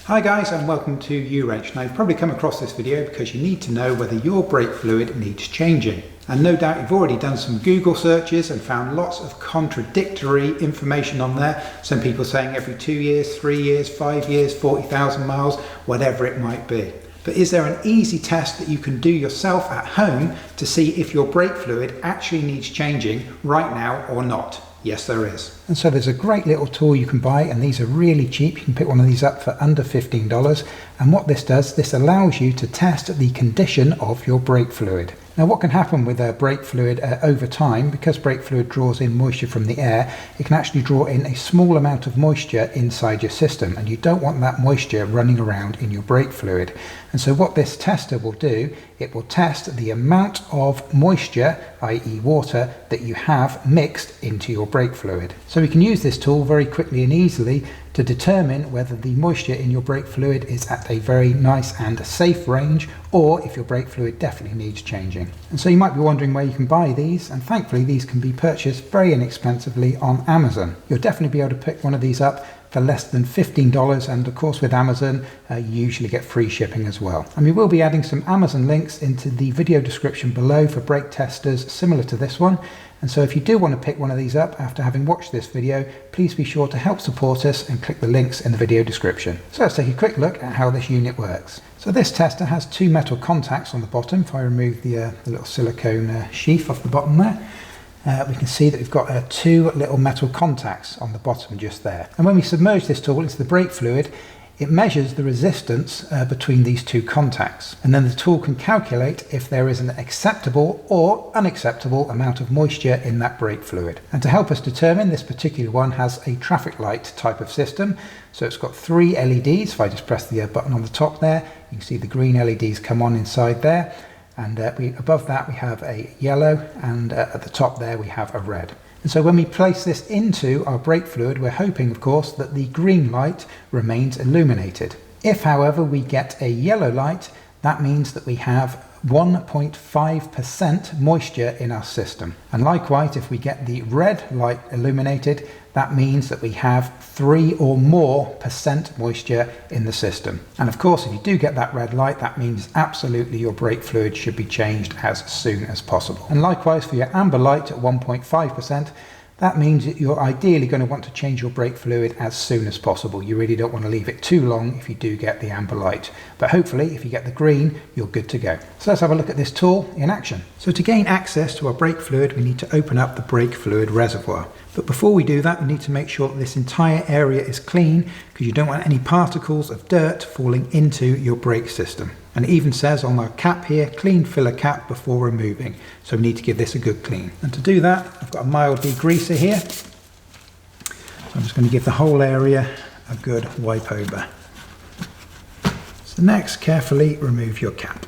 Hi guys, and welcome to uWrench. Now you've probably come across this video because you need to know whether your brake fluid needs changing. And no doubt you've already done some Google searches and found lots of contradictory information on there. Some people saying every 2 years, 3 years, 5 years, 40,000 miles, whatever it might be. But is there an easy test that you can do yourself at home to see if your brake fluid actually needs changing right now or not? Yes, there is. And so there's a great little tool you can buy, and these are really cheap. You can pick one of these up for under $15. And what this does, this allows you to test the condition of your brake fluid. Now what can happen with brake fluid over time, because brake fluid draws in moisture from the air, it can actually draw in a small amount of moisture inside your system, and you don't want that moisture running around in your brake fluid. And so what this tester will do, it will test the amount of moisture, i.e. water, that you have mixed into your brake fluid. So we can use this tool very quickly and easily to determine whether the moisture in your brake fluid is at a very nice and safe range, or if your brake fluid definitely needs changing. And so you might be wondering where you can buy these, and thankfully these can be purchased very inexpensively on Amazon. You'll definitely be able to pick one of these up for less than $15, and of course with Amazon you usually get free shipping as well. And we will be adding some Amazon links into the video description below for brake testers similar to this one. And so if you do want to pick one of these up after having watched this video, please be sure to help support us and click the links in the video description. So let's take a quick look at how this unit works. So this tester has two metal contacts on the bottom. If I remove the little silicone sheath off the bottom there, we can see that we've got two little metal contacts on the bottom just there. And when we submerge this tool into the brake fluid, it measures the resistance between these two contacts, and then the tool can calculate if there is an acceptable or unacceptable amount of moisture in that brake fluid. And to help us determine, this particular one has a traffic light type of system. So it's got 3 LEDs. If I just press the button on the top there, you can see the green LEDs come on inside there, and above that we have a yellow, and at the top there we have a red. And so when we place this into our brake fluid, we're hoping, of course, that the green light remains illuminated. If, however, we get a yellow light, that means that we have 1.5% moisture in our system. And likewise, if we get the red light illuminated, that means that we have 3 or more % moisture in the system. And of course, if you do get that red light, that means absolutely your brake fluid should be changed as soon as possible. And likewise for your amber light at 1.5%, that means that you're ideally going to want to change your brake fluid as soon as possible. You really don't want to leave it too long if you do get the amber light. But hopefully, if you get the green, you're good to go. So let's have a look at this tool in action. So to gain access to our brake fluid, we need to open up the brake fluid reservoir. But before we do that, we need to make sure that this entire area is clean, because you don't want any particles of dirt falling into your brake system. And it even says on our cap here, clean filler cap before removing. So we need to give this a good clean. And to do that, I've got a mild degreaser here. So I'm just going to give the whole area a good wipe over. So next, carefully remove your cap.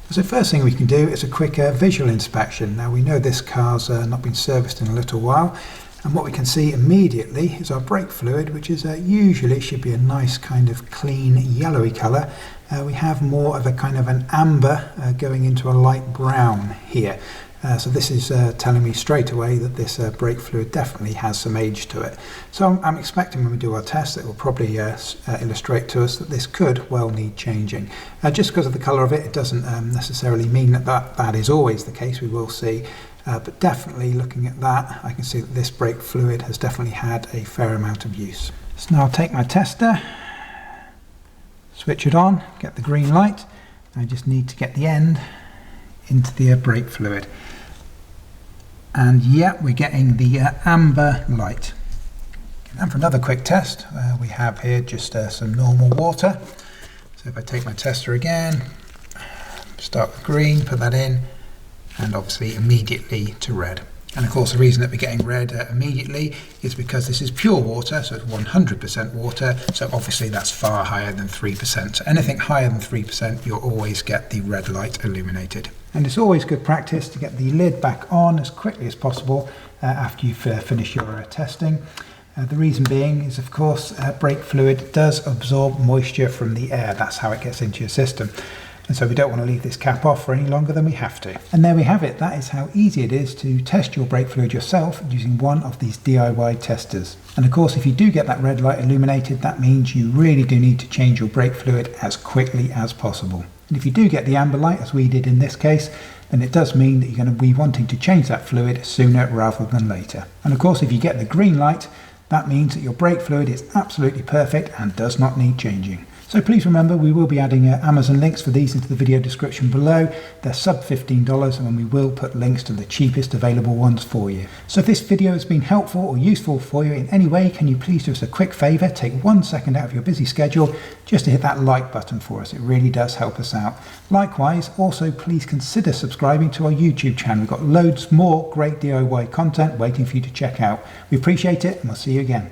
So the first thing we can do is a quick visual inspection. Now we know this car's not been serviced in a little while, and what we can see immediately is our brake fluid, which is usually should be a nice kind of clean yellowy colour. We have more of a kind of an amber going into a light brown here. So this is telling me straight away that this brake fluid definitely has some age to it. So I'm expecting when we do our test, it will probably illustrate to us that this could well need changing. Just because of the colour of it, it doesn't necessarily mean that is always the case. We will see. But definitely looking at that, I can see that this brake fluid has definitely had a fair amount of use. So now I'll take my tester, switch it on, get the green light. I just need to get the end into the brake fluid. And yeah, we're getting the amber light. And for another quick test, we have here just some normal water. So if I take my tester again, start with green, put that in, and obviously immediately to red. And of course the reason that we're getting red immediately is because this is pure water, so it's 100% water, so obviously that's far higher than 3%. So anything higher than 3%, you'll always get the red light illuminated. And it's always good practice to get the lid back on as quickly as possible after you've finished your testing. The reason being is, of course, brake fluid does absorb moisture from the air. That's how it gets into your system. And so we don't want to leave this cap off for any longer than we have to. And there we have it. That is how easy it is to test your brake fluid yourself using one of these DIY testers. And of course, if you do get that red light illuminated, that means you really do need to change your brake fluid as quickly as possible. And if you do get the amber light, as we did in this case, then it does mean that you're going to be wanting to change that fluid sooner rather than later. And of course, if you get the green light, that means that your brake fluid is absolutely perfect and does not need changing. So please remember, we will be adding Amazon links for these into the video description below. They're sub $15, and we will put links to the cheapest available ones for you. So if this video has been helpful or useful for you in any way, can you please do us a quick favour, take 1 second out of your busy schedule just to hit that like button for us. It really does help us out. Likewise, also please consider subscribing to our YouTube channel. We've got loads more great DIY content waiting for you to check out. We appreciate it, and we'll see you again.